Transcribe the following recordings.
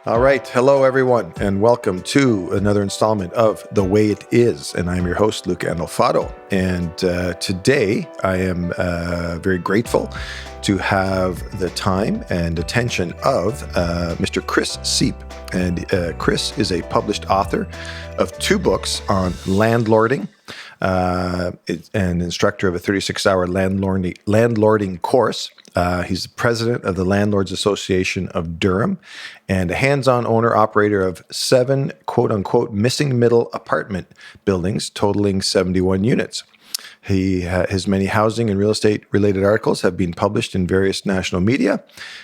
All right. Hello, everyone, and welcome to another installment of The Way It Is. And I'm your host, Luca Andolfato. And today I am very grateful to have the time and attention of Mr. Chris Seepe. And Chris is a published author of 2 books on landlording, an instructor of a 36-hour landlording course. He's the president of the Landlords Association of Durham and a hands-on owner-operator of 7 quote-unquote missing middle apartment buildings totaling 71 units. His many housing and real estate-related articles have been published in various national media,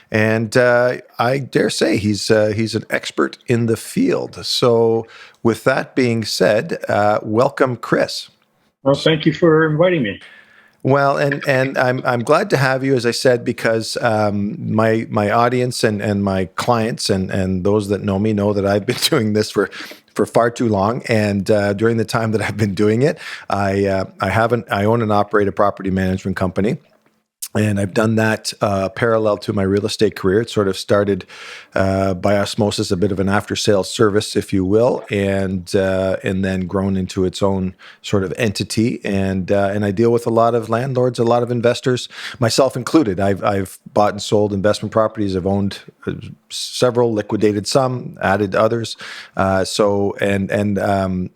and I dare say he's an expert in the field. So with that being said, welcome, Chris. Well, thank you for inviting me. Well, and I'm glad to have you, as I said, because my audience and my clients and those that know me know that I've been doing this for far too long. And during the time that I've been doing it, I own and operate a property management company. And I've done that parallel to my real estate career. It sort of started by osmosis, a bit of an after-sales service, if you will, and then grown into its own sort of entity. And I deal with a lot of landlords, a lot of investors, myself included. I've bought and sold investment properties. I've owned several, liquidated some, added others. Going on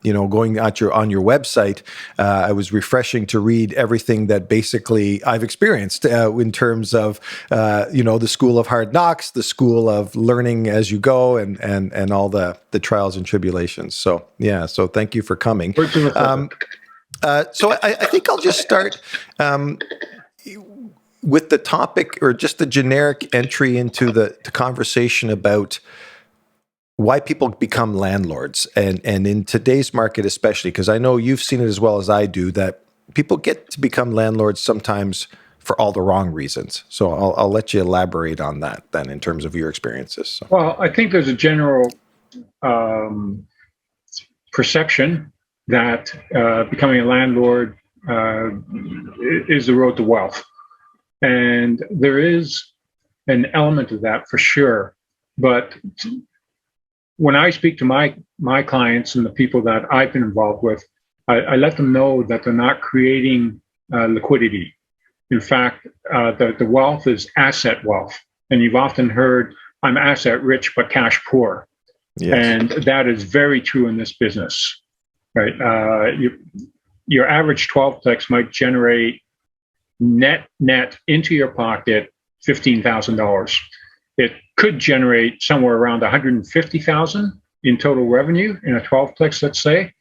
your website, I was refreshing to read everything that basically I've experienced. In terms of, the school of hard knocks, the school of learning as you go, and all the trials and tribulations. So, yeah. So thank you for coming. So I think I'll just start with the topic, or just the generic entry into the conversation about why people become landlords. And in today's market, especially, because I know you've seen it as well as I do, that people get to become landlords sometimes for all the wrong reasons. So I'll let you elaborate on that then, in terms of your experiences. So. Well, I think there's a general perception that becoming a landlord is the road to wealth. And there is an element of that for sure. But when I speak to my clients and the people that I've been involved with, I let them know that they're not creating liquidity. In fact, the wealth is asset wealth. And you've often heard, I'm asset rich, but cash poor. Yes. And that is very true in this business, right? Your average 12-plex might generate net into your pocket $15,000. It could generate somewhere around $150,000 in total revenue in a 12-plex, let's say.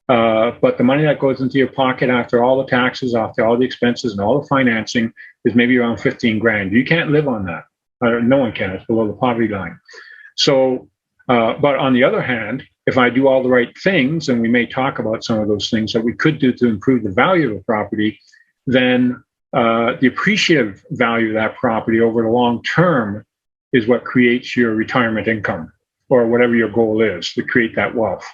But the money that goes into your pocket after all the taxes, after all the expenses and all the financing is maybe around 15 grand. You can't live on that. No one can. It's below the poverty line. So, but on the other hand, if I do all the right things, and we may talk about some of those things that we could do to improve the value of the property, then the appreciative value of that property over the long term is what creates your retirement income, or whatever your goal is, to create that wealth.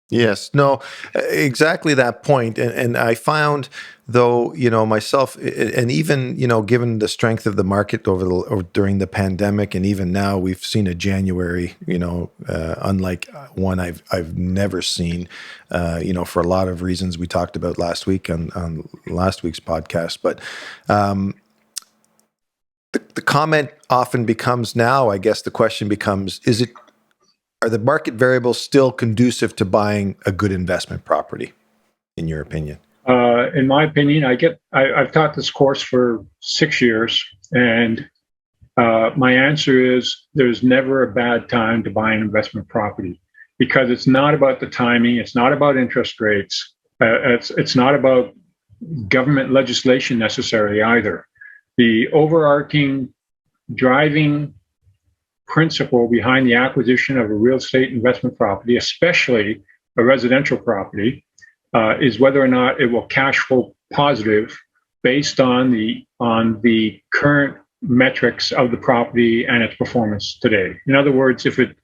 Yes, no, exactly that point. And I found, though, myself, and even, given the strength of the market during the pandemic, and even now, we've seen a January, unlike one I've never seen, for a lot of reasons we talked about last week on last week's podcast. But the comment often becomes now, I guess the question becomes, are the market variables still conducive to buying a good investment property, in your opinion? In my opinion, I've taught this course for 6 years, and my answer is there's never a bad time to buy an investment property, because it's not about the timing, it's not about interest rates, it's not about government legislation necessarily either. The overarching driving principle behind the acquisition of a real estate investment property, especially a residential property, is whether or not it will cash flow positive based on the current metrics of the property and its performance today. In other words, if it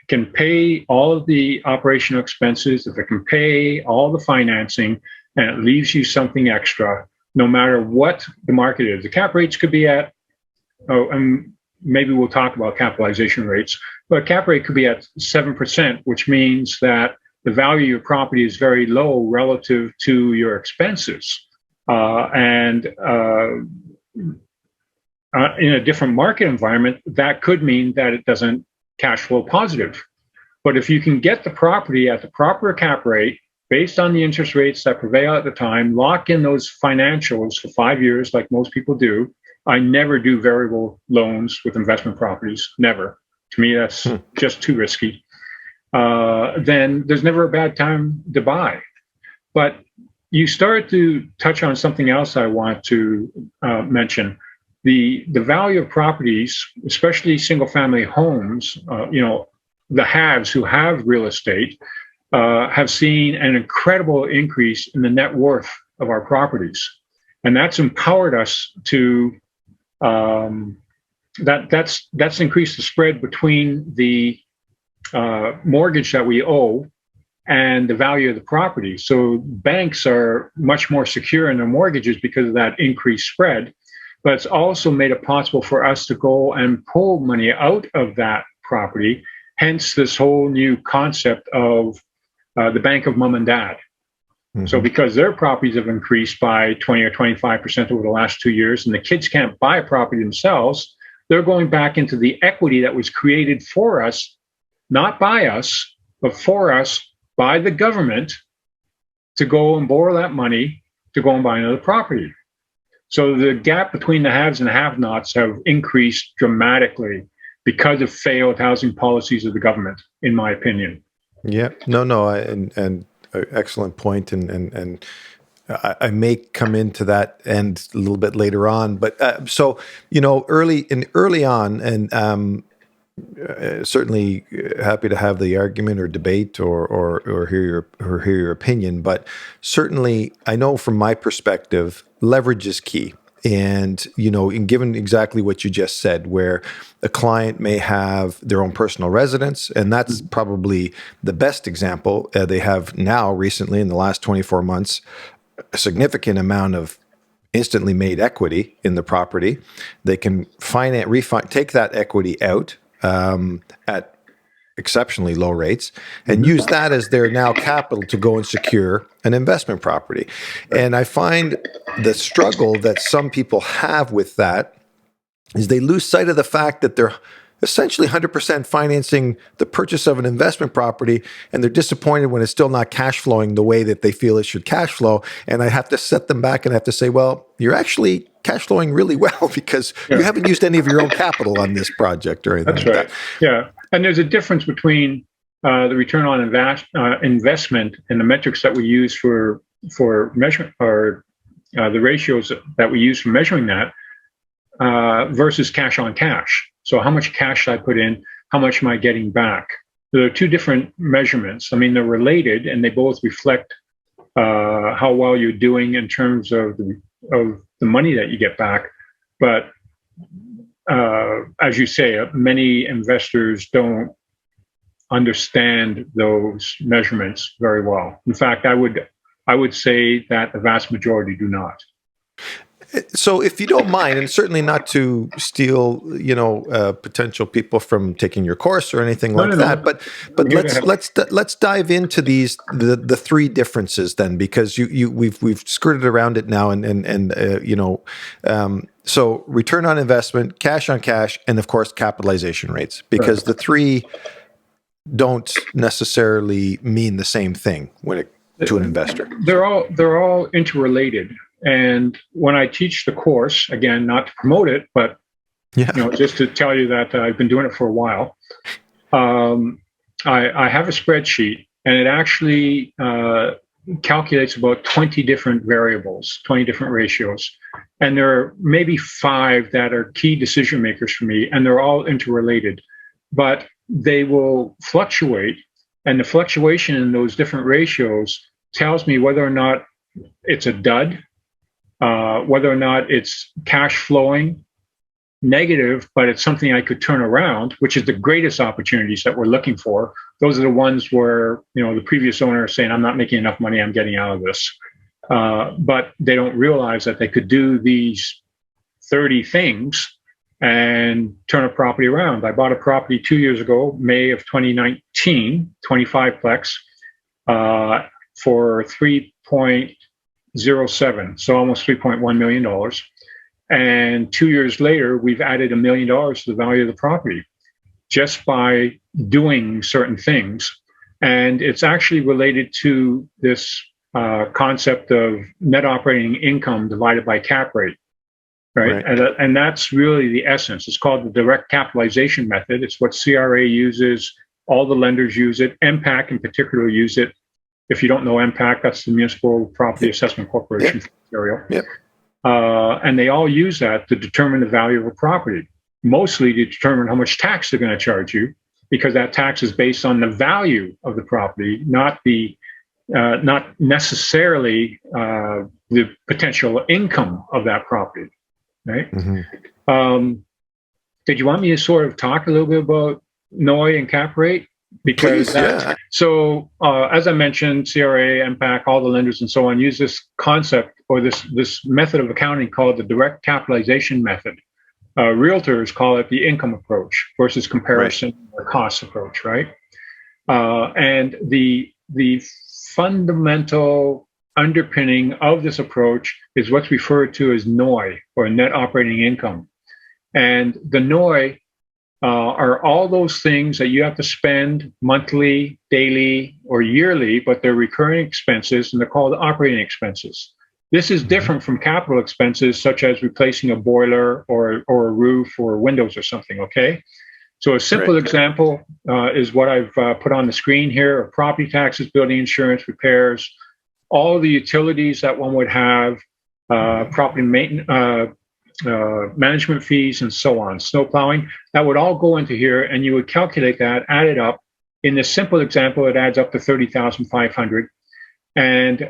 can pay all of the operational expenses, if it can pay all the financing, and it leaves you something extra, no matter what the market is. The cap rates could be at maybe we'll talk about capitalization rates, but cap rate could be at 7%, which means that the value of your property is very low relative to your expenses. And in a different market environment, that could mean that it doesn't cash flow positive. But if you can get the property at the proper cap rate, based on the interest rates that prevail at the time, lock in those financials for 5 years, like most people do. I never do variable loans with investment properties, never. To me, that's just too risky. Then there's never a bad time to buy. But you started to touch on something else I want to mention. The value of properties, especially single-family homes, the haves who have real estate have seen an incredible increase in the net worth of our properties. And that's empowered us to, that's increased the spread between the mortgage that we owe and the value of the property. So banks are much more secure in their mortgages because of that increased spread. But it's also made it possible for us to go and pull money out of that property, hence this whole new concept of the bank of mom and dad. Mm-hmm. So because their properties have increased by 20 or 25% over the last 2 years, and the kids can't buy a property themselves, they're going back into the equity that was created for us, not by us, but for us by the government, to go and borrow that money to go and buy another property. So the gap between the haves and the have-nots have increased dramatically because of failed housing policies of the government, in my opinion. Yeah, no, and excellent point, and I may come into that end a little bit later on. But so early on, and certainly happy to have the argument or debate or hear your opinion. But certainly, I know from my perspective, leverage is key. And, in given exactly what you just said, where a client may have their own personal residence, and that's probably the best example. They have now recently, in the last 24 months, a significant amount of instantly made equity in the property. They can take that equity out at exceptionally low rates and use that as their now capital to go and secure an investment property. And I find the struggle that some people have with that is they lose sight of the fact that they're essentially 100% financing the purchase of an investment property, and they're disappointed when it's still not cash flowing the way that they feel it should cash flow. And I have to set them back and I have to say, well, you're actually cash flowing really well because you haven't used any of your own capital on this project or anything. That's right. Yeah. And there's a difference between the return on investment and the metrics that we use for measurement, or the ratios that we use for measuring that versus cash on cash. So how much cash should I put in? How much am I getting back? There are two different measurements. I mean, they're related and they both reflect how well you're doing in terms of the money that you get back. But as you say, many investors don't understand those measurements very well. In fact, I would say that the vast majority do not. So if you don't mind, and certainly not to steal, potential people from taking your course or anything like that, but let's dive into the three differences then, because we've skirted around it now, so return on investment, cash on cash, and of course capitalization rates, because the three don't necessarily mean the same thing to an investor. They're all interrelated. And when I teach the course, again, not to promote it, but just to tell you that I've been doing it for a while, I have a spreadsheet, and it actually calculates about 20 different variables, 20 different ratios. And there are maybe 5 that are key decision makers for me, and they're all interrelated. But they will fluctuate, and the fluctuation in those different ratios tells me whether or not it's a dud, whether or not it's cash flowing negative, but it's something I could turn around, which is the greatest opportunities that we're looking for. Those are the ones where, the previous owner is saying, I'm not making enough money, I'm getting out of this. But they don't realize that they could do these 30 things and turn a property around. I bought a property 2 years ago, May of 2019, 25plex, for 3.07, so almost $3.1 million. And 2 years later, we've added $1 million to the value of the property just by doing certain things. And it's actually related to this concept of net operating income divided by cap rate, right? And that's really the essence. It's called the direct capitalization method. It's what CRA uses. All the lenders use it. MPAC in particular use it. If you don't know MPAC, that's the Municipal Property Assessment Corporation for Ontario. And they all use that to determine the value of a property, mostly to determine how much tax they're going to charge you, because that tax is based on the value of the property, not necessarily the potential income of that property, right? Did you want me to sort of talk a little bit about NOI and cap rate? Because so as I mentioned, CRA, MPAC, all the lenders and so on use this concept or this method of accounting called the direct capitalization method. Realtors call it the income approach versus comparison or cost approach, right? And the fundamental underpinning of this approach is what's referred to as NOI, or net operating income. And the NOI are all those things that you have to spend monthly, daily, or yearly, but they're recurring expenses, and they're called operating expenses. This is different from capital expenses, such as replacing a boiler or a roof or windows or something, okay? So a simple example is what I've put on the screen here: of property taxes, building insurance, repairs, all the utilities that one would have, property maintenance, management fees, and so on, snow plowing. That would all go into here, and you would calculate that, add it up. In this simple example, it adds up to $30,500. And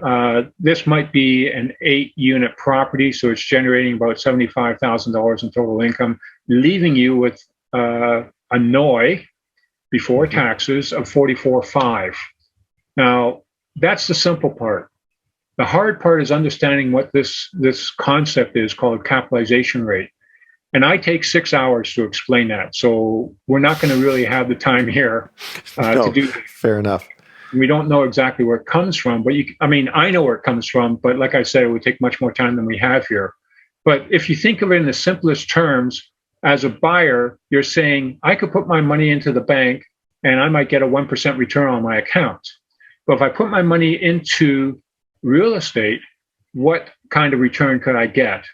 this might be an 8-unit property, so it's generating about $75,000 in total income, leaving you with a NOI before taxes of $44,500. Now, that's the simple part. The hard part is understanding what this concept is called capitalization rate. And I take 6 hours to explain that. So we're not going to really have the time here to do that. Fair enough. We don't know exactly where it comes from, but I know where it comes from, but like I said, it would take much more time than we have here. But if you think of it in the simplest terms, as a buyer, you're saying, I could put my money into the bank and I might get a 1% return on my account. But if I put my money into real estate, what kind of return could I get?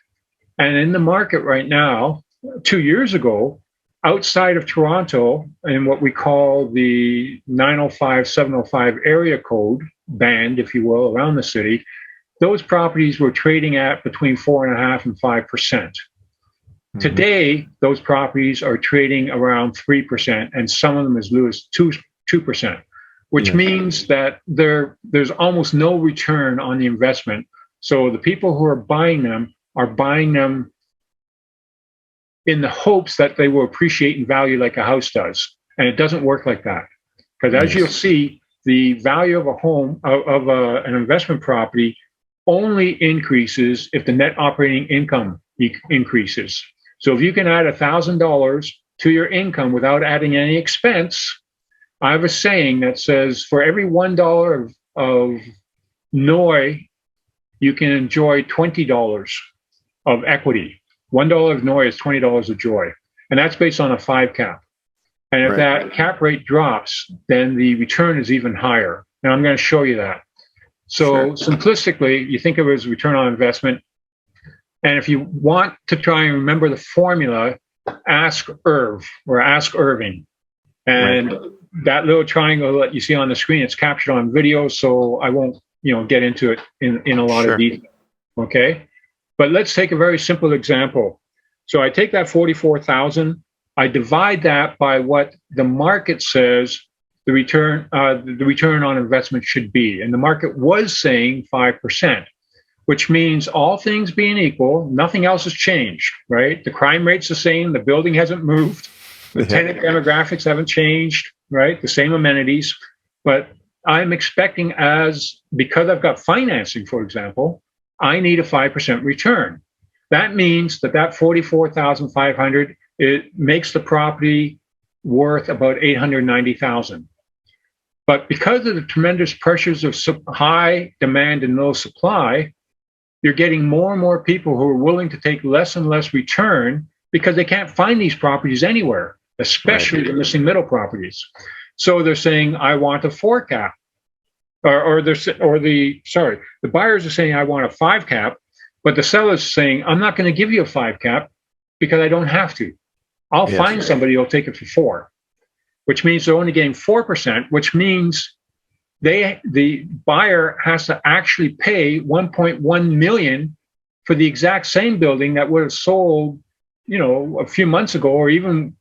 And in the market right now, 2 years ago, outside of Toronto, in what we call the 905, 705 area code band, if you will, around the city, those properties were trading at between 4.5% and 5%. Today, those properties are trading around 3%, and some of them as low as 2%, which means that there's almost no return on the investment. So the people who are buying them in the hopes that they will appreciate in value like a house does. And it doesn't work like that. Because as you'll see, the value of a home, an investment property, only increases if the net operating income increases. So if you can add $1,000 to your income without adding any expense, I have a saying that says for every $1 of NOI, you can enjoy $20 of equity. $1 of NOI is $20 of joy. And that's based on a 5 cap. And if that cap rate drops, then the return is even higher. Now I'm going to show you that. So simplistically, you think of it as return on investment. And if you want to try and remember the formula, ask Irv or ask Irving. And that little triangle that you see on the screen, it's captured on video, so I won't get into it in a lot of detail. Okay? But let's take a very simple example. So I take that 44,000, I divide that by what the market says the return on investment should be. And the market was saying 5%, which means all things being equal, nothing else has changed, right? The crime rate's the same, the building hasn't moved, the tenant demographics haven't changed, right? The same amenities. But I'm expecting because I've got financing, for example, I need a 5% return. That means that 44,500 it makes the property worth about $890,000. But because of the tremendous pressures of high demand and low supply, you're getting more and more people who are willing to take less and less return because they can't find these properties anywhere, especially the missing middle properties. So they're saying, I want a 4 cap. The buyers are saying, I want a 5 cap, but the seller's saying, I'm not going to give you a 5 cap because I don't have to. I'll find somebody who'll take it for 4, which means they're only getting 4%, which means the buyer has to actually pay $1.1 million for the exact same building that would have sold, a few months ago, or even,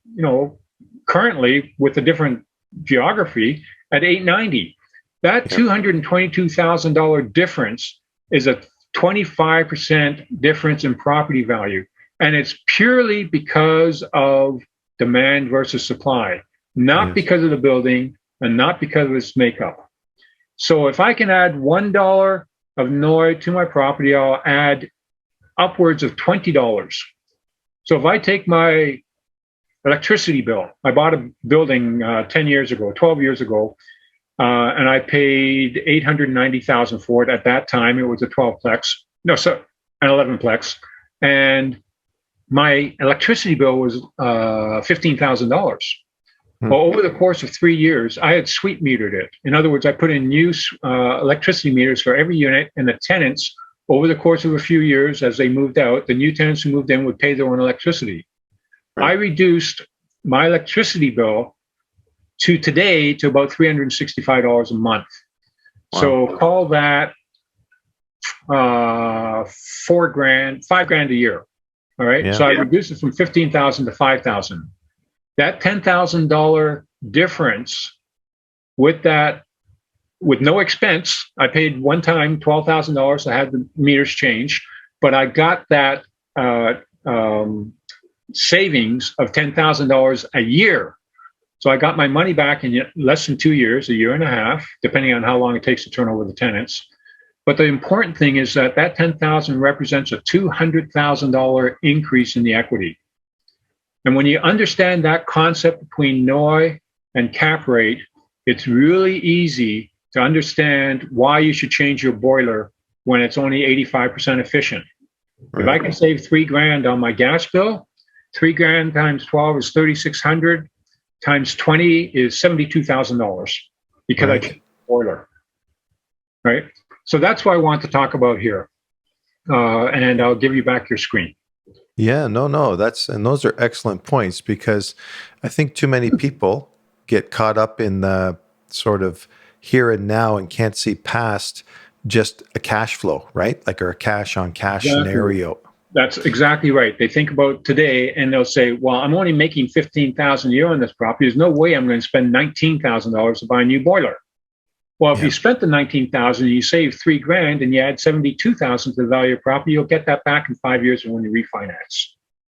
currently with a different geography at $890. That $222,000 difference is a 25% difference in property value. And it's purely because of demand versus supply, not because of the building and not because of its makeup. So if I can add $1 of NOI to my property, I'll add upwards of $20. So if I take my electricity bill, I bought a building 12 years ago, and I paid $890,000 for it. At that time, it was a 12-plex, an 11-plex, and my electricity bill was $15,000. Well, over the course of 3 years, I had suite metered it. In other words, I put in new electricity meters for every unit, and the tenants, over the course of a few years, as they moved out, the new tenants who moved in would pay their own electricity. I reduced my electricity bill to today to about $365 a month. Wow. So call that $5,000 a year. All right. Yeah. So I reduced it from $15,000 to $5,000. That $10,000 difference with no expense, I paid one time $12,000. I had the meters changed, but I got that savings of $10,000 a year. So I got my money back in less than 2 years, a year and a half, depending on how long it takes to turn over the tenants. But the important thing is that $10,000 represents a $200,000 increase in the equity. And when you understand that concept between NOI and cap rate, it's really easy to understand why you should change your boiler when it's only 85% efficient. Right. If I can save $3,000 on my gas bill, $3,000 times 12 is $3,600, times 20 is $72,000 because I changed the boiler. Right? So that's what I want to talk about here. And I'll give you back your screen. Yeah, no, and those are excellent points, because I think too many people get caught up in the sort of here and now and can't see past just a cash flow, right? Like, or a cash on cash scenario. That's exactly right. They think about today and they'll say, well, I'm only making $15,000 a year on this property. There's no way I'm going to spend $19,000 to buy a new boiler. Well, if you spent the $19,000 and you save $3,000 and you add $72,000 to the value of your property, you'll get that back in 5 years when you refinance.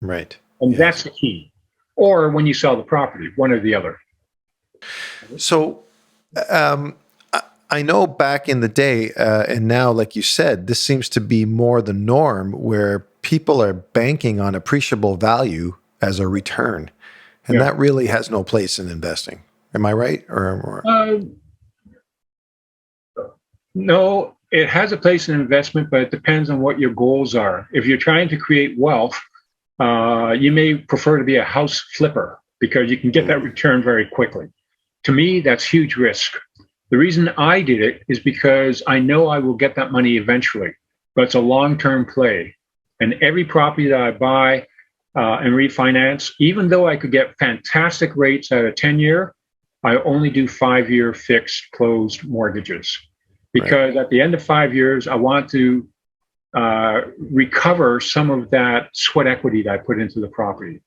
Right. And that's the key. Or when you sell the property, one or the other. So I know back in the day, and now, like you said, this seems to be more the norm, where people are banking on appreciable value as a return. And that really has no place in investing. Am I right? No, it has a place in investment, but it depends on what your goals are. If you're trying to create wealth, you may prefer to be a house flipper because you can get that return very quickly. To me, that's huge risk. The reason I did it is because I know I will get that money eventually, but it's a long-term play. And every property that I buy and refinance, even though I could get fantastic rates at a 10-year, I only do 5-year fixed closed mortgages. Because at the end of 5 years, I want to recover some of that sweat equity that I put into the property.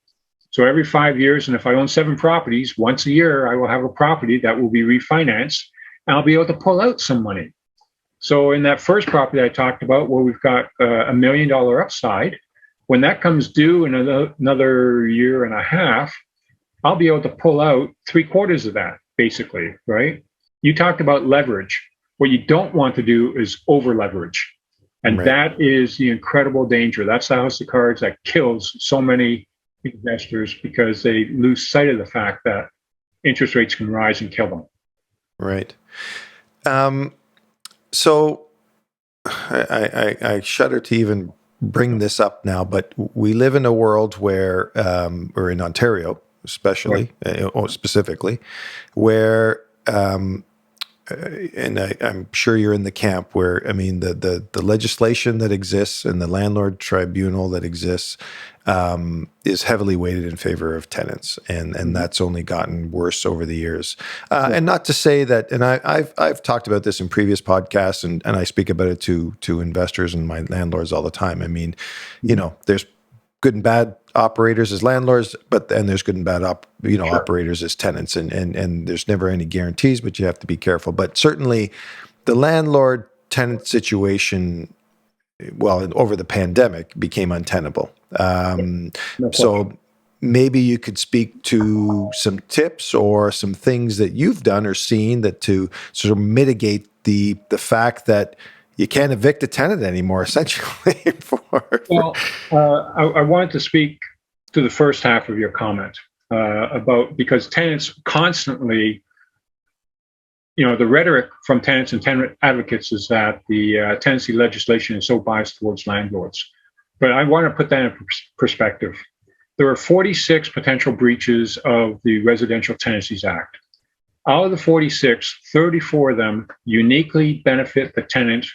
So every 5 years, and if I own 7 properties, once a year, I will have a property that will be refinanced, and I'll be able to pull out some money. So in that first property I talked about, where we've got $1 million upside, when that comes due in another year and a half, I'll be able to pull out 3/4 of that, basically, right? You talked about leverage. What you don't want to do is over leverage. And that is the incredible danger. That's the house of cards that kills so many investors because they lose sight of the fact that interest rates can rise and kill them. Right. So I shudder to even bring this up now, but we live in a world where, or in Ontario, especially, or specifically, where, and I'm sure you're in the camp where, I mean, the legislation that exists and the landlord tribunal that exists is heavily weighted in favor of tenants, and that's only gotten worse over the years. And not to say that, and I've talked about this in previous podcasts, and I speak about it to investors and my landlords all the time. I mean, you know, there's good and bad operators as landlords, and there's good and bad operators as tenants, and there's never any guarantees, but you have to be careful. But certainly, the landlord tenant situation, well, over the pandemic, became untenable. So maybe you could speak to some tips or some things that you've done or seen that to sort of mitigate the fact that you can't evict a tenant anymore, essentially. I wanted to speak to the first half of your comment about, because tenants constantly, you know, the rhetoric from tenants and tenant advocates is that the tenancy legislation is so biased towards landlords. But I want to put that in perspective. There are 46 potential breaches of the Residential Tenancies Act. Out of the 46, 34 of them uniquely benefit the tenant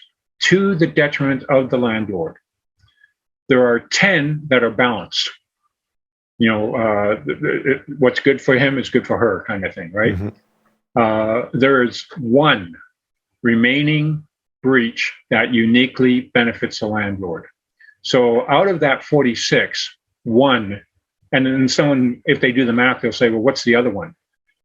to the detriment of the landlord. There are 10 that are balanced. You know, what's good for him is good for her, kind of thing, right? There is one remaining breach that uniquely benefits the landlord. So out of that 46, one, and then someone, if they do the math, they'll say, well, what's the other one?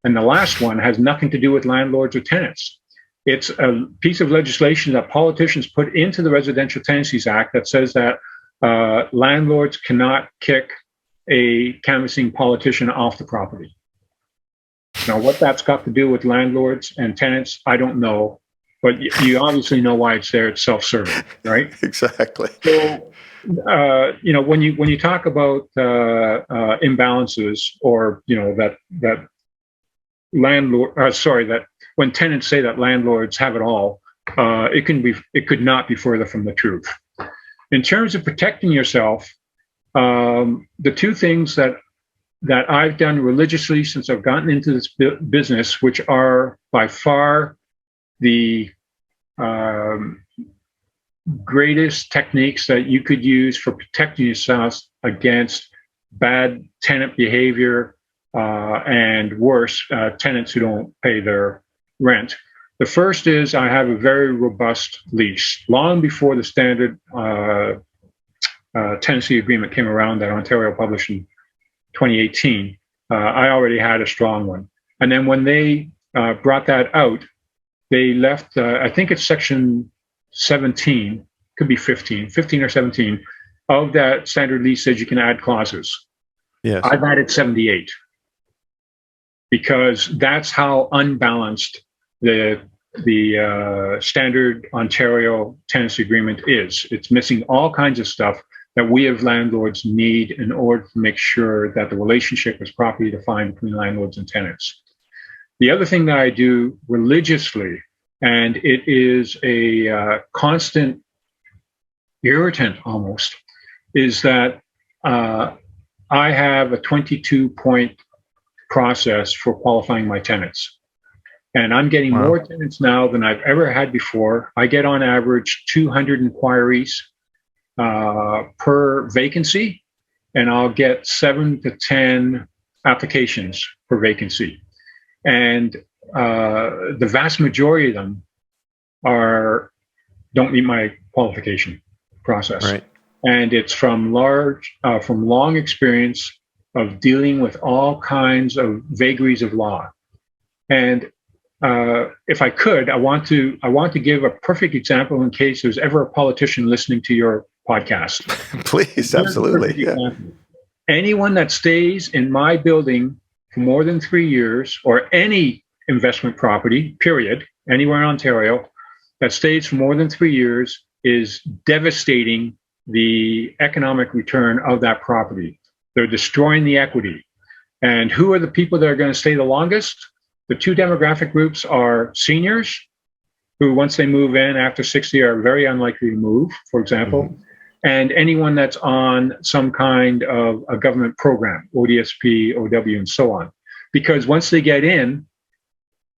And the last one has nothing to do with landlords or tenants. It's a piece of legislation that politicians put into the Residential Tenancies Act that says that landlords cannot kick a canvassing politician off the property. Now, what that's got to do with landlords and tenants, I don't know, but you obviously know why it's there. It's self-serving, right? Exactly. So, you know, when you talk about imbalances, or you know that when tenants say that landlords have it all, it could not be further from the truth. In terms of protecting yourself, the two things that I've done religiously since I've gotten into this business, which are by far the greatest techniques that you could use for protecting yourself against bad tenant behavior and worse, tenants who don't pay their rent. The first is I have a very robust lease. Long before the standard tenancy agreement came around that Ontario published in 2018, I already had a strong one. And then when they brought that out, they left, I think it's section 17, could be 15 or 17, of that standard lease says you can add clauses. Yes. I've added 78 because that's how unbalanced the standard Ontario tenancy agreement is. It's missing all kinds of stuff that we as landlords need in order to make sure that the relationship is properly defined between landlords and tenants. The other thing that I do religiously, and it is a constant irritant almost, is that I have a 22-point process for qualifying my tenants. And I'm getting more tenants now than I've ever had before. I get on average 200 inquiries per vacancy, and I'll get 7 to 10 applications per vacancy. And the vast majority of them don't meet my qualification process. Right. And it's from long experience of dealing with all kinds of vagaries of law. And if I could, I want to give a perfect example in case there's ever a politician listening to your podcast. Please, absolutely. Yeah. Anyone that stays in my building for more than 3 years, or any investment property, period, anywhere in Ontario, that stays for more than 3 years is devastating the economic return of that property. They're destroying the equity. And who are the people that are going to stay the longest? The two demographic groups are seniors, who once they move in after 60 are very unlikely to move, for example, and anyone that's on some kind of a government program, ODSP, OW, and so on. Because once they get in,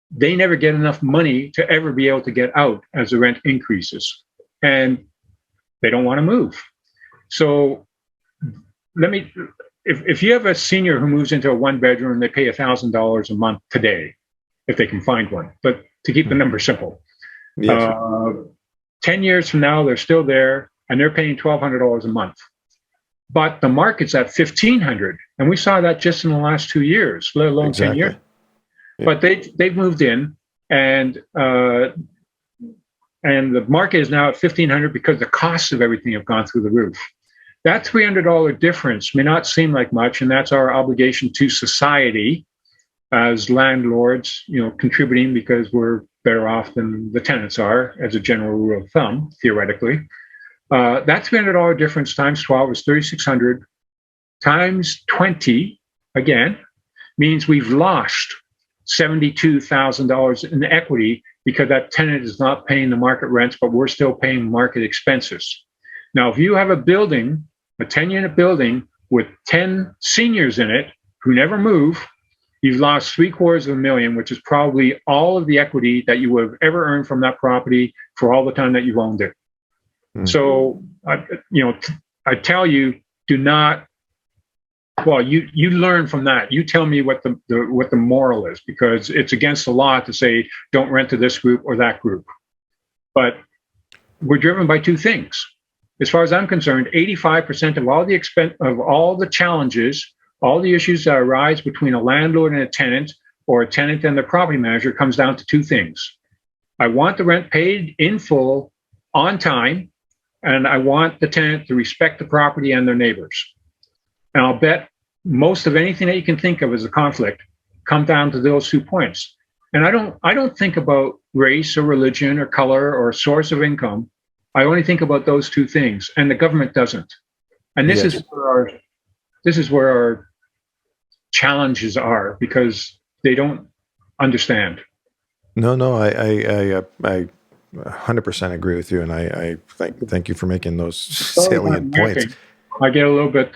they never get enough money to ever be able to get out as the rent increases. And they don't want to move. So if you have a senior who moves into a one bedroom, they pay $1,000 a month today, if they can find one, but to keep the number simple. Yes. 10 years from now, they're still there and they're paying $1,200 a month. But the market's at $1,500. And we saw that just in the last 2 years, let alone 10 years. Yeah. But they've moved in, and the market is now at $1,500 because the costs of everything have gone through the roof. That $300 difference may not seem like much, and that's our obligation to society as landlords, contributing because we're better off than the tenants are, as a general rule of thumb, theoretically. That $300 difference times 12 is $3,600 times 20, again, means we've lost $72,000 in equity because that tenant is not paying the market rents, but we're still paying market expenses. Now, if you have a building, a 10-unit building with 10 seniors in it who never move, you've lost $750,000, which is probably all of the equity that you would have ever earned from that property for all the time that you've owned it. Mm-hmm. So, I tell you, do not. Well, you learn from that. You tell me what the moral is, because it's against the law to say don't rent to this group or that group. But we're driven by two things. As far as I'm concerned, 85% of all the challenges, all the issues that arise between a landlord and a tenant, or a tenant and the property manager, comes down to two things. I want the rent paid in full, on time, and I want the tenant to respect the property and their neighbors. And I'll bet most of anything that you can think of as a conflict come down to those 2 points. And I don't think about race or religion or color or source of income. I only think about those two things, and the government doesn't. And this is where our challenges are, because they don't understand. No, I 100% agree with you, and I thank you for making those salient points. I get a little bit,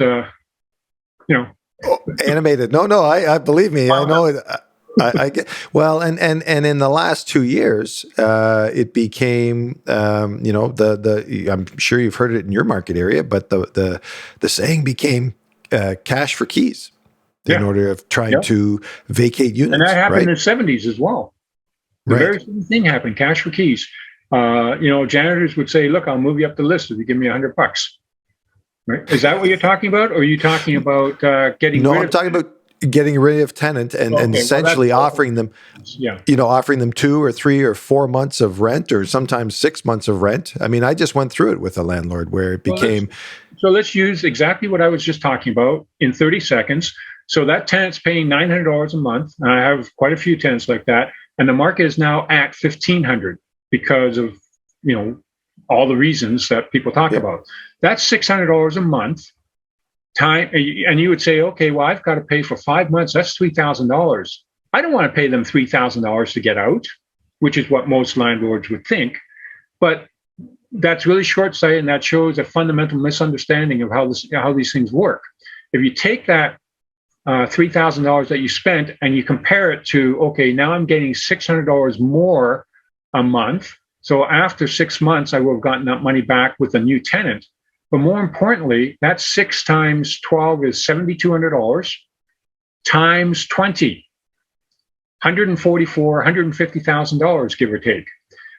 animated. No, I believe me. I know it. I get well, and in the last 2 years, it became, I'm sure you've heard it in your market area, but the saying became cash for keys in order of trying to vacate units. And that happened in the 70s as well. The very same thing happened, cash for keys. Janitors would say, look, I'll move you up the list if you give me $100. Right? Is that what you're talking about? Or are you talking about getting rid of... No, I'm talking about getting rid of tenant and essentially offering them, offering them 2 or 3 or 4 months of rent, or sometimes 6 months of rent. I mean, I just went through it with a landlord where it became... So let's use exactly what I was just talking about in 30 seconds. So that tenant's paying $900 a month. And I have quite a few tenants like that. And the market is now at $1,500 because of, all the reasons that people talk about. That's $600 a month. Time, and you would say, okay, well, I've got to pay for 5 months. That's $3,000. I don't want to pay them $3,000 to get out, which is what most landlords would think. But that's really short-sighted, and that shows a fundamental misunderstanding of how these things work. If you take that $3,000 that you spent and you compare it to, okay, now I'm getting $600 more a month. So after 6 months, I will have gotten that money back with a new tenant. But more importantly, that 6 times 12 is $7,200 times 20, $144,000, $150,000, give or take.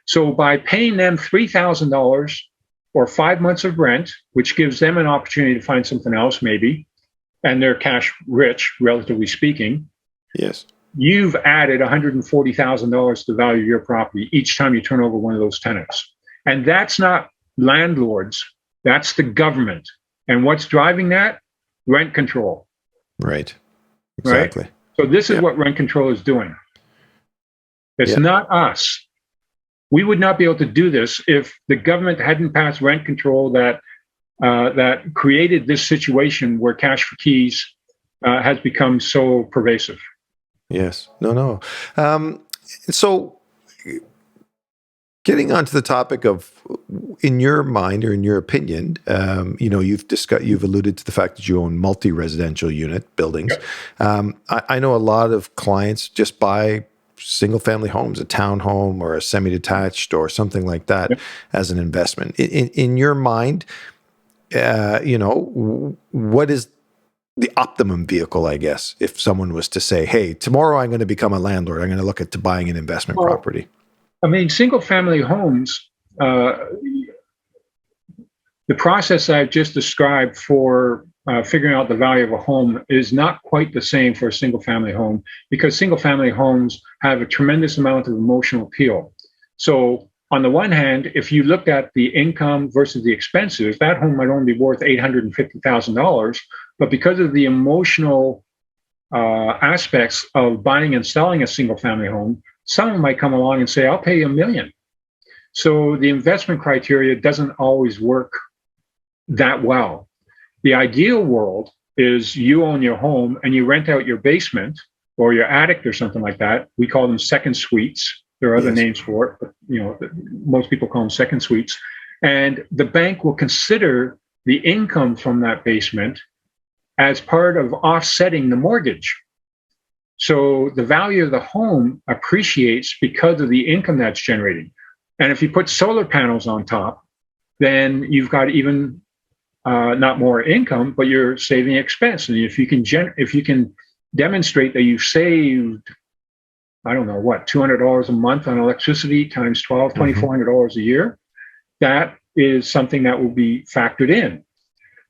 So by paying them $3,000 or 5 months of rent, which gives them an opportunity to find something else maybe, and they're cash rich, relatively speaking. Yes. You've added $140,000 to the value of your property each time you turn over one of those tenants. And that's not landlords. That's the government. And what's driving that? Rent control. Right. Exactly. Right? So this is what rent control is doing. It's not us. We would not be able to do this if the government hadn't passed rent control that that created this situation where cash for keys has become so pervasive. Yes. No. So, getting onto the topic of, in your mind or in your opinion, you've alluded to the fact that you own multi-residential unit buildings. Yep. I know a lot of clients just buy single-family homes, a townhome or a semi-detached or something like that, Yep. as an investment. In your mind, what is the optimum vehicle, I guess, if someone was to say, hey, tomorrow I'm going to become a landlord, I'm going to look at buying an investment property? I mean, single family homes, the process I've just described for figuring out the value of a home is not quite the same for a single family home, because single family homes have a tremendous amount of emotional appeal. So on the one hand, if you looked at the income versus the expenses, that home might only be worth $850,000, but because of the emotional aspects of buying and selling a single family home, someone might come along and say, I'll pay you $1 million. So the investment criteria doesn't always work that well. The ideal world is you own your home and you rent out your basement or your attic or something like that. We call them second suites. There are other names for it, but most people call them second suites. And the bank will consider the income from that basement as part of offsetting the mortgage. So the value of the home appreciates because of the income that's generating. And if you put solar panels on top, then you've got even not more income, but you're saving expense. And if you can demonstrate that you've saved, I don't know what, $200 a month on electricity times 12, $2,400 a year, that is something that will be factored in.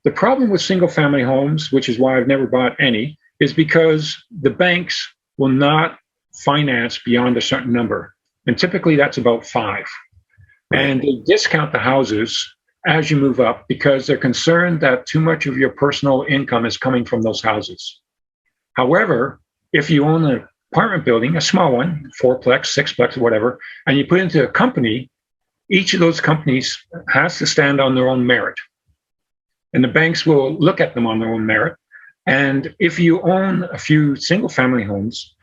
The problem with single family homes, which is why I've never bought any, is because the banks will not finance beyond a certain number. And typically that's about 5. And they discount the houses as you move up because they're concerned that too much of your personal income is coming from those houses. However, if you own an apartment building, a small one, 4-plex, 6-plex, whatever, and you put it into a company, each of those companies has to stand on their own merit. And the banks will look at them on their own merit. And if you own a few single family homes,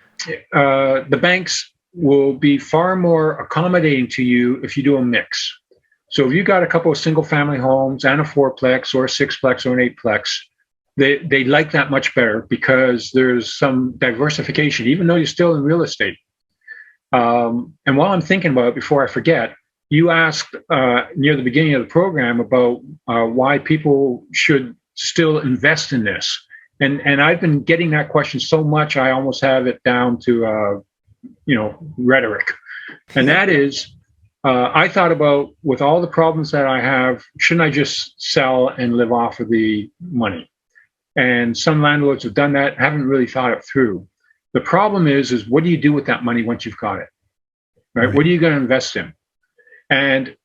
the banks will be far more accommodating to you if you do a mix. So if you got a couple of single family homes and a 4-plex or a 6-plex or an 8-plex, they like that much better because there's some diversification, even though you're still in real estate. And while I'm thinking about it, before I forget, you asked near the beginning of the program about why people should still invest in this. And I've been getting that question so much, I almost have it down to, rhetoric. And that is, I thought about, with all the problems that I have, shouldn't I just sell and live off of the money? And some landlords have done that, haven't really thought it through. The problem is what do you do with that money once you've got it? Right? What are you going to invest in? And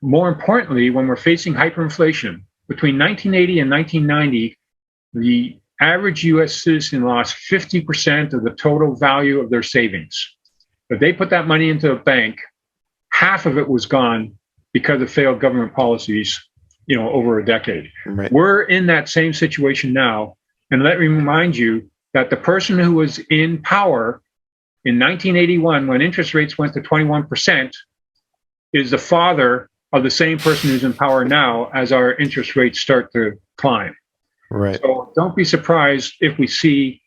more importantly, when we're facing hyperinflation, between 1980 and 1990, the average US citizen lost 50% of the total value of their savings. If they put that money into a bank, half of it was gone because of failed government policies, over a decade. Right. We're in that same situation now. And let me remind you that the person who was in power in 1981, when interest rates went to 21%, is the father of the same person who's in power now as our interest rates start to climb. Right. So don't be surprised if we see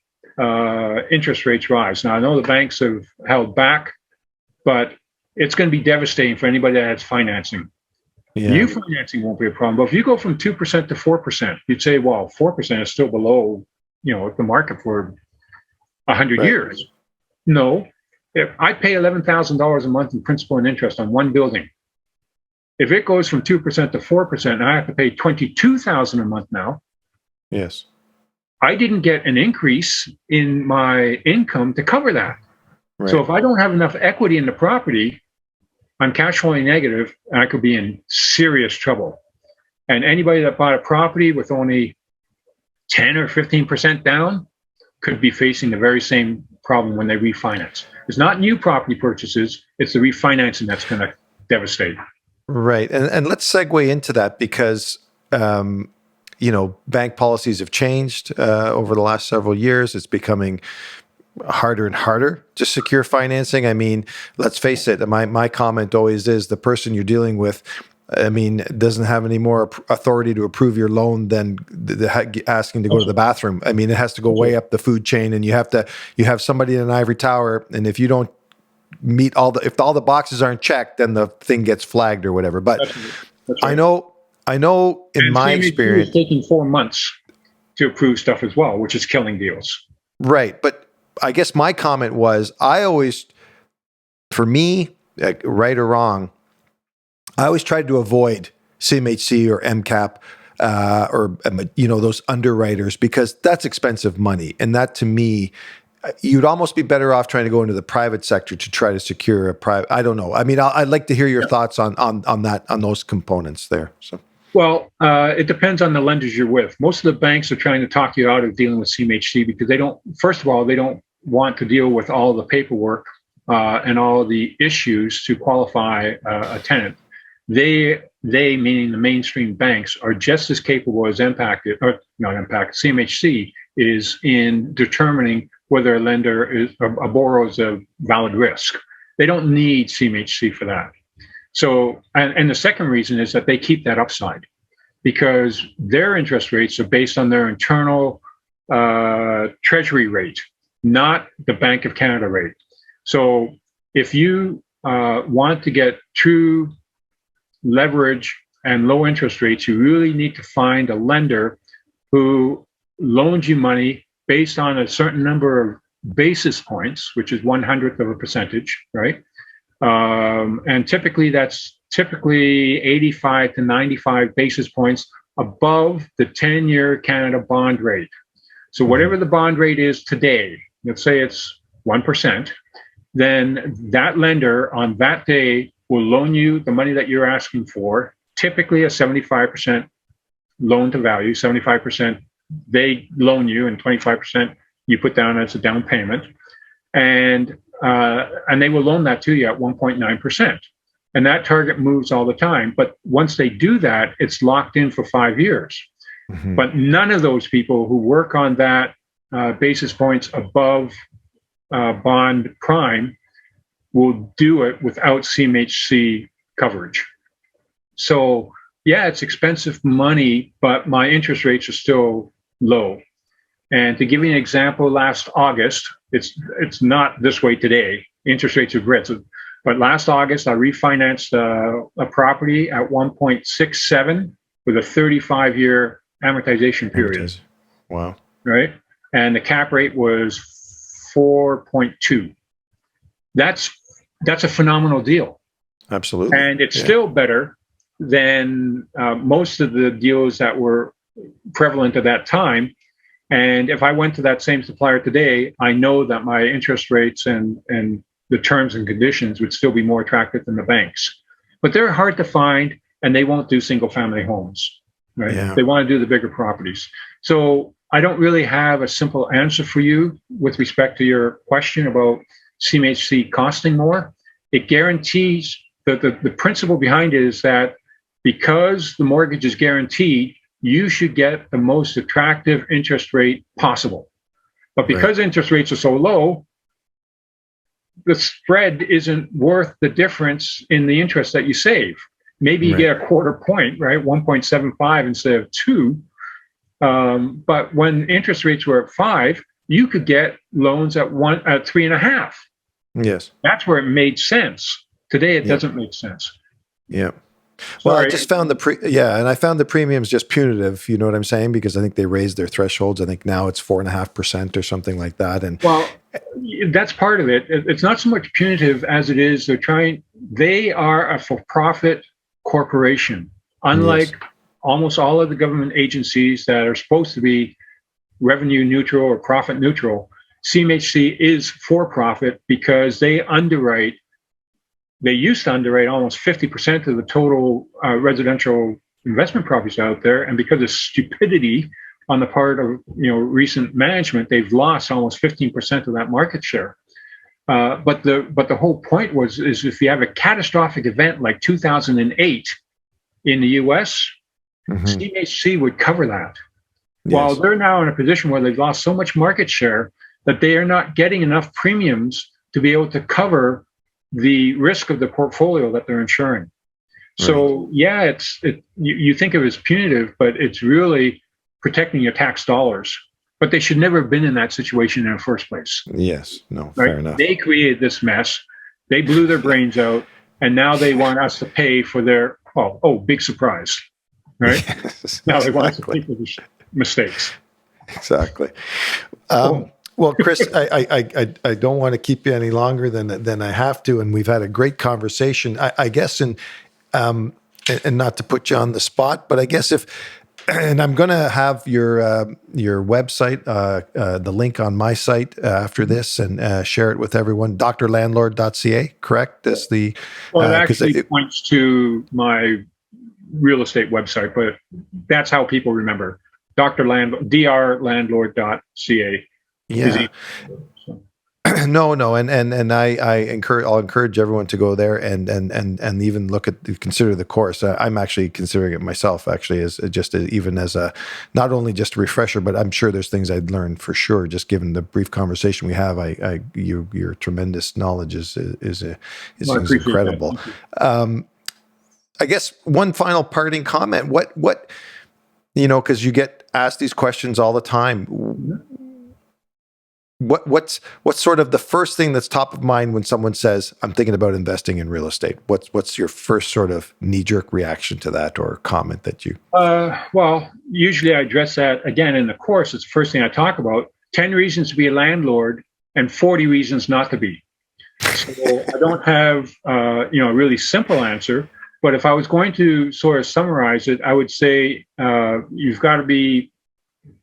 interest rates rise. Now, I know the banks have held back, but it's going to be devastating for anybody that has financing. Yeah. New financing won't be a problem. But if you go from 2% to 4%, you'd say, well, 4% is still below, the market for 100 years. No. If I pay $11,000 a month in principal and interest on one building, if it goes from 2% to 4%, and I have to pay $22,000 a month now. Yes. I didn't get an increase in my income to cover that. Right. So if I don't have enough equity in the property, I'm cash flowing negative, and I could be in serious trouble. And anybody that bought a property with only 10 or 15% down could be facing the very same problem when they refinance. It's not new property purchases, it's the refinancing that's going to devastate. Right. And let's segue into that, because bank policies have changed over the last several years. It's becoming harder and harder to secure financing. I mean, let's face it, my comment always is the person you're dealing with, I mean, doesn't have any more authority to approve your loan than asking to go to the bathroom. I mean, it has to go way up the food chain, and you have somebody in an ivory tower, and if you don't meet if all the boxes aren't checked, then the thing gets flagged or whatever. But That's right. I know in my experience, it's taking 4 months to approve stuff as well, which is killing deals. Right. But I guess my comment was, for me, right or wrong, I always tried to avoid CMHC or MCAP or those underwriters, because that's expensive money. And that, to me, you'd almost be better off trying to go into the private sector to try to secure a private. I don't know. I mean, I'd like to hear your thoughts on those components there. So. Well, it depends on the lenders you're with. Most of the banks are trying to talk you out of dealing with CMHC because they don't want to deal with all the paperwork and all the issues to qualify a tenant. They, meaning the mainstream banks, are just as capable as CMHC is in determining whether a borrower is a valid risk. They don't need CMHC for that. So, and the second reason is that they keep that upside because their interest rates are based on their internal treasury rate, not the Bank of Canada rate. So if you want to get true leverage and low interest rates, you really need to find a lender who loans you money based on a certain number of basis points, which is 1/100th of a percentage, right? And that's 85 to 95 basis points above the 10-year Canada bond rate. So whatever the bond rate is today, let's say it's 1%, then that lender on that day will loan you the money that you're asking for, typically a 75% loan to value, 75% they loan you and 25% you put down as a down payment. And they will loan that to you at 1.9%. And that target moves all the time. But once they do that, it's locked in for 5 years. Mm-hmm. But none of those people who work on that basis points above bond prime will do it without CMHC coverage. So, yeah, it's expensive money, but my interest rates are still low. And to give you an example, last August, it's not this way today. Interest rates are great. But last August, I refinanced a property at 1.67 with a 35-year amortization period. Wow. Right? And the cap rate was 4.2. That's a phenomenal deal. Absolutely. And it's still better than most of the deals that were prevalent at that time. And if I went to that same supplier today, I know that my interest rates and the terms and conditions would still be more attractive than the banks. But they're hard to find, and they won't do single family homes, right? Yeah. They want to do the bbigger properties. So I don't really have a simple answer for you with respect to your question about CMHC costing more. It guarantees that the principle behind it is that because the mortgage is guaranteed, you should get the most attractive interest rate possible. But because interest rates are so low, the spread isn't worth the difference in the interest that you save. Maybe you get a quarter point, right? 1.75 instead of 2. But when interest rates were at 5, you could get loans at 3.5. Yes. That's where it made sense. Today, it doesn't make sense. Yeah. Well, I just found and I found the premiums just punitive. You know what I'm saying? Because I think they raised their thresholds. I think now it's 4.5% or something like that. And well, that's part of it. It's not so much punitive as it is they are a for-profit corporation, unlike almost all of the government agencies that are supposed to be revenue neutral or profit neutral. CMHC is for-profit because they used to underwrite almost 50% of the total residential investment properties out there. And because of stupidity on the part of recent management, they've lost almost 15% of that market share. But the whole point is if you have a catastrophic event like 2008 in the US, CMHC would cover that. While Yes. they're now in a position where they've lost so much market share that they are not getting enough premiums to be able to cover the risk of the portfolio that they're insuring. So yeah, you think of it as punitive, but it's really protecting your tax dollars. But they should never have been in that situation in the first place. Yes. No, Right? fair enough. They created this mess. They blew their brains out, and now they want us to pay for their big surprise. Right? Yes, Now they want us to exactly. pay for the mistakes. Exactly. Cool. Well, Chris, I don't want to keep you any longer than I have to, and we've had a great conversation. I guess, and not to put you on the spot, but I guess and I'm going to have your website, the link on my site after this, and share it with everyone. dr-landlord.ca, correct? That's the Well, it actually points to my real estate website, but that's how people remember. drlandlord.ca. Yeah. No, and I'll encourage everyone to go there and even consider the course. I'm actually considering it myself, actually, as even as a not only just a refresher, but I'm sure there's things I'd learn for sure. Just given the brief conversation we have, your tremendous knowledge is incredible. I guess one final parting comment. What because you get asked these questions all the time. What's sort of the first thing that's top of mind when someone says, I'm thinking about investing in real estate? What's your first sort of knee-jerk reaction to that or comment that you? Well, usually I address that again in the course. It's the first thing I talk about. 10 reasons to be a landlord and 40 reasons not to be. So I don't have a really simple answer, but if I was going to sort of summarize it, I would say you've got to be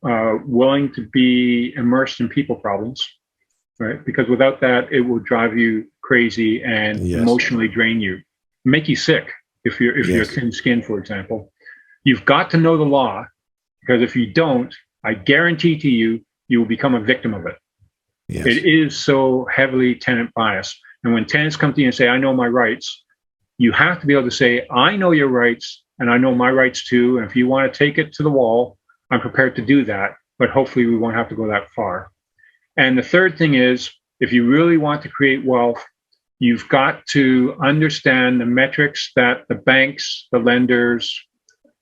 willing to be immersed in people problems, right? Because without that, it will drive you crazy and emotionally drain you, make you sick. If you're thin-skinned, for example, you've got to know the law, because if you don't, I guarantee to you, you will become a victim of it. Yes. It is so heavily tenant biased, and when tenants come to you and say, "I know my rights," you have to be able to say, "I know your rights, and I know my rights too. And if you want to take it to the wall, I'm prepared to do that, but hopefully we won't have to go that far." And the third thing is, if you really want to create wealth, you've got to understand the metrics that the banks, the lenders,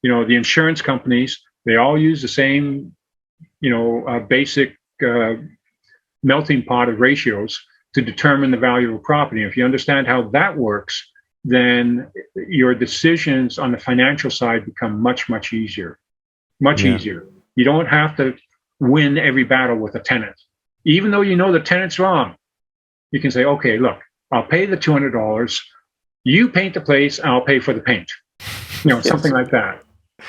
the insurance companies, they all use the same, basic melting pot of ratios to determine the value of a property. If you understand how that works, then your decisions on the financial side become much, much easier. Much easier. You don't have to win every battle with a tenant. Even though you know the tenant's wrong, you can say, "Okay, look, I'll pay the $200. You paint the place, and I'll pay for the paint." Something like that.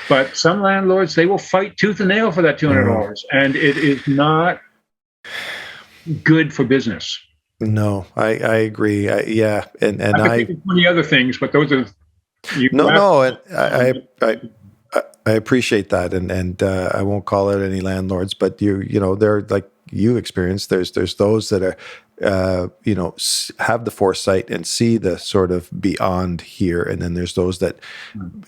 But some landlords, they will fight tooth and nail for that $200, and it is not good for business. No, I agree. And I think 20 other things, but those are I appreciate that, and I won't call out any landlords, but they're like you experienced. There's those that are have the foresight and see the sort of beyond here, and then there's those that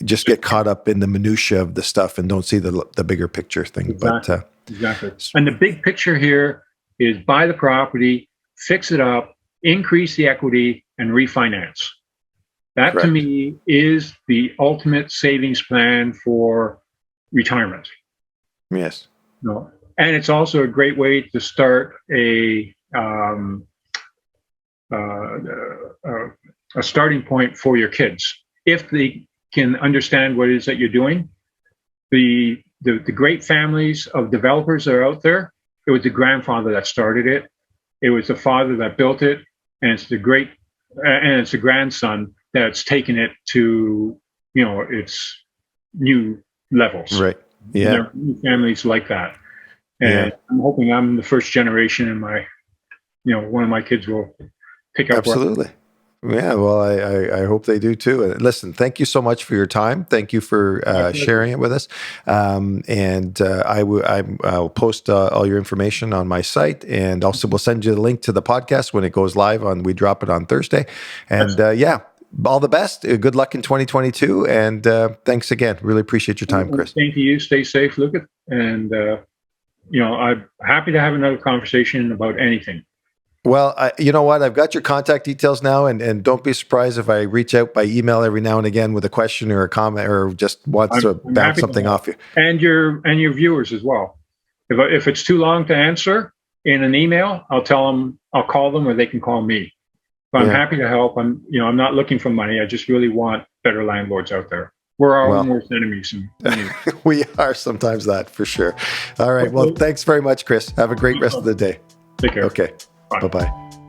just get caught up in the minutia of the stuff and don't see the bigger picture thing. Exactly. Exactly. And the big picture here is buy the property, fix it up, increase the equity, and refinance. That, correct, to me is the ultimate savings plan for retirement. Yes. No, and it's also a great way to start a starting point for your kids if they can understand what it is that you're doing. The great families of developers that are out there, it was the grandfather that started it, it was the father that built it, and it's the grandson that's taken it to its new levels. Right. Yeah. There are many families like that, and I'm hoping I'm the first generation, and one of my kids will pick up. Absolutely. Yeah, well, I hope they do too. And listen, thank you so much for your time. Thank you for sharing it with us. And I'll post all your information on my site, and also we'll send you the link to the podcast when it goes live we drop it on Thursday. And all the best. Good luck in 2022. And thanks again. Really appreciate your time, Chris. Thank you. Stay safe, Lucas. And, I'm happy to have another conversation about anything. Well, you know what? I've got your contact details now, and don't be surprised if I reach out by email every now and again with a question or a comment, or just wants to bounce something off you. And your viewers as well. If it's too long to answer in an email, I'll call them, or they can call me. So I'm happy to help. I'm not looking for money. I just really want better landlords out there. We're our own worst enemies. We are sometimes that, for sure. All right. Well, thanks very much, Chris. Have a great rest of the day. Take care. Okay. Bye-bye.